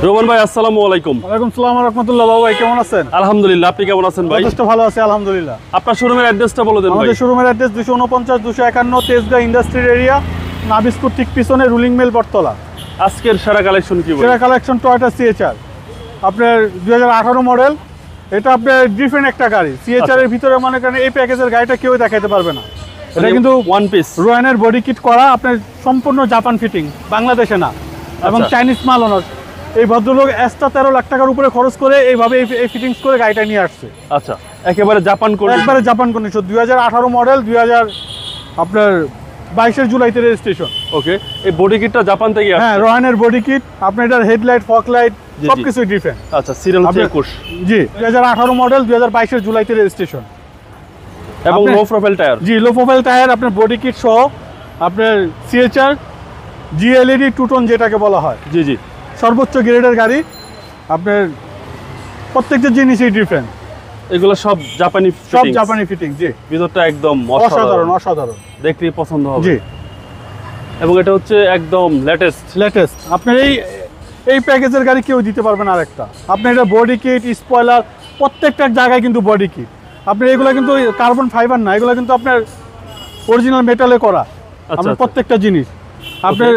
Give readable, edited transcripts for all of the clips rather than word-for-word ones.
Roman ভাই আসসালামু আলাইকুম। ওয়ালাইকুম আসসালাম ওয়া রাহমাতুল্লাহ। বাবা ভাই কেমন আছেন? আলহামদুলিল্লাহ, আপনি কেমন আছেন ভাই? যথেষ্ট ভালো আছি আলহামদুলিল্লাহ। আপনার শোরুমের অ্যাড্রেসটা বলে দেন ভাই। আমাদের শোরুমের অ্যাড্রেস 249 251 তেজগাঁ ইন্ডাস্ট্রিয়াল এরিয়া, নাবিস্কুর ঠিক পিছনে রুলিং মিল বটতলা। আজকের সেরা কালেকশন কি ভাই? সেরা কালেকশন টয়োটা সিএচআর, আপনার 2018 মডেল। এটা আপনার ডিফারেন্ট একটা গাড়ি। সিএচআর এর ভিতরে মনে করেন এই প্যাকেজের গাড়িটা কেউ দেখাতে পারবে না। এটা কিন্তু ওয়ান পিস রোয়ানের বডি কিট করা, আপনার সম্পূর্ণ জাপান ফিটিং, বাংলাদেশে না এবং চাইনিজ মাল ওনার। এই ভদ্রলোক এক্সট্রা 13 লাখ টাকার উপরে খরচ করে এইভাবে এই ফিটিংস করে গাড়িটা নিয়ে আসছে। আচ্ছা, একেবারে জাপান কোড, একবারে জাপান কন্ডিশন। 2018 মডেল, 2000 আপনার 22 জুলাইতে রেজিস্ট্রেশন। ওকে, এই বডি কিটটা জাপান থেকে আসছে? হ্যাঁ, রোহানের বডি কিট, আপনার এটার হেডলাইট, ফগ লাইট সবকিছু ডিফারেন্ট। আচ্ছা, সিরিয়াল 21। জি, 2018 মডেল, 2022 জুলাইতে রেজিস্ট্রেশন এবং লো প্রোফাইল টায়ার। জি, লো প্রোফাইল টায়ার, আপনার বডি কিট সহ আপনার সিএচআর জিএলইডি টু টোন যেটাকে বলা হয়। জি জি, সর্বোচ্চ গ্রেডের গাড়ি। আপনার প্রত্যেকটা জিনিসই ডিফারেন্ট। এগুলো সব জাপানি সব ফিটিংস। জাপানি ফিটিং। জি, ভিতরটা একদম অসাধারণ অসাধারণ, দেখতেই পছন্দ হবে। জি, এবং এটা হচ্ছে একদম লেটেস্ট। আপনার এই প্যাকেজের গাড়ি কেউ দিতে পারবেন আরেকটা। আপনার এটা বডি কিট, স্পয়লার, প্রত্যেকটা জায়গায় কিন্তু বডি কিট। আপনার এগুলো কিন্তু কার্বন ফাইবার না, এগুলো কিন্তু আপনার অরিজিনাল মেটালে করা। আপনার প্রত্যেকটা জিনিস। আপনার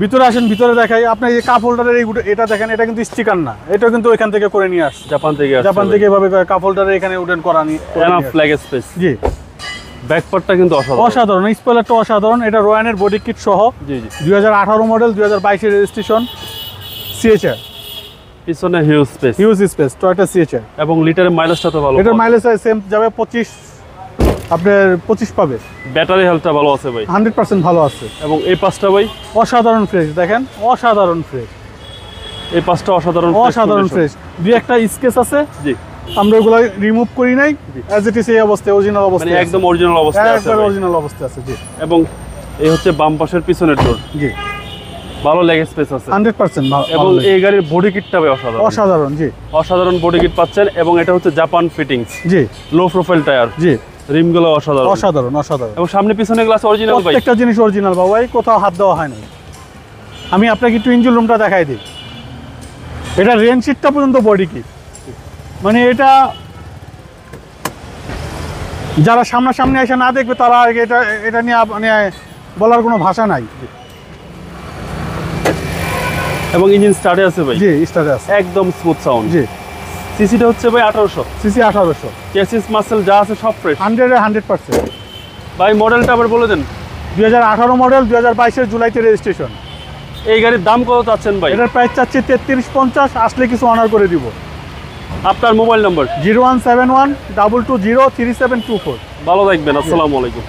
ভিতরে আসেন, ভিতরে দেখাই। আপনার এই কাপ হোল্ডারের এটা দেখেন, এটা কিন্তু স্টিকার না, এটা কিন্তু ওইখান থেকে করে নিয়ে আসছে, জাপান থেকে এভাবে কাপ হোল্ডারে এখানে উডেন করা নিয়ে। Enough leg space. জি, ব্যাকপার্টটা কিন্তু অসাধারণ, স্পয়লারটা অসাধারণ। এটা রোয়ানের বডি কিট সহ। জি জি, 2018 মডেল, 2022 এর রেজিস্ট্রেশন, সিএচআর। পিছনে হিউজ স্পেস টয়োটা সিএচআর। এবং লিটারের মাইলেজটা তো ভালো। এটার মাইলেজ সেম যাবে 25, আপনার 25 পাবে। ব্যাটারি হেলথটা ভালো আছে ভাই? 100% ভালো আছে। এবং এই পাঁচটা ভাই অসাধারণ ফ্রেশ, দেখেন অসাধারণ ফ্রেশ। এই পাঁচটা অসাধারণ ফ্রেশ। দুই একটা স্কেচ আছে, জি, আমরা ওগুলো রিমুভ করি নাই, অ্যাজ ইট ইজ এই অবস্থায়, অরিজিনাল অবস্থায়, মানে একদম অরিজিনাল অবস্থায় আছে, একবার অরিজিনাল অবস্থায় আছে। জি, এবং এই হচ্ছে বাম পাশের পিছনের ডোর। জি, ভালো লেগ স্পেস আছে 100% এবং এই গাড়ির বডি কিটটা ভাই অসাধারণ। জি, অসাধারণ বডি কিট পাচ্ছেন। এবং এটা হচ্ছে জাপান ফিটিংস। জি, লো প্রোফাইল টায়ার। জি, রিমগুলো অসাধারণ। এবং সামনে পিছনে গ্লাস অরিজিনাল ভাই, প্রত্যেকটা জিনিস অরিজিনাল বাবা ভাই, কোথাও হাত দেওয়া হয় না। আমি আপনাকে একটু ইঞ্জিন রুমটা দেখাই দিই। এটা রেন শিটটা পর্যন্ত বডি কিট, মানে এটা যারা সামনাসামনি এসে না দেখবে তারা এটা নিয়ে মানে বলার কোনো ভাষা নাই। এবং ইঞ্জিন স্টার্টে আছে ভাই? জি, স্টার্টে আছে, একদম স্মুথ সাউন্ড। জি, সিসিটা হচ্ছে ভাই 1800 সিসি 1800। চেসিস মাসেল যা আছে সব ফ্রেশ, 100% ভাই। মডেলটা আবার বলে দেন। 2018 মডেল, 2022 জুলাইতে রেজিস্ট্রেশন। এই গাড়ির দাম কত চাচ্ছেন ভাই? এটার প্রাইস চাচ্ছি 3350, আসলে কিছু অনার করে দিব। আপনার মোবাইল নাম্বার? 0171 220 3724। ভালো থাকবেন, আসসালামু আলাইকুম।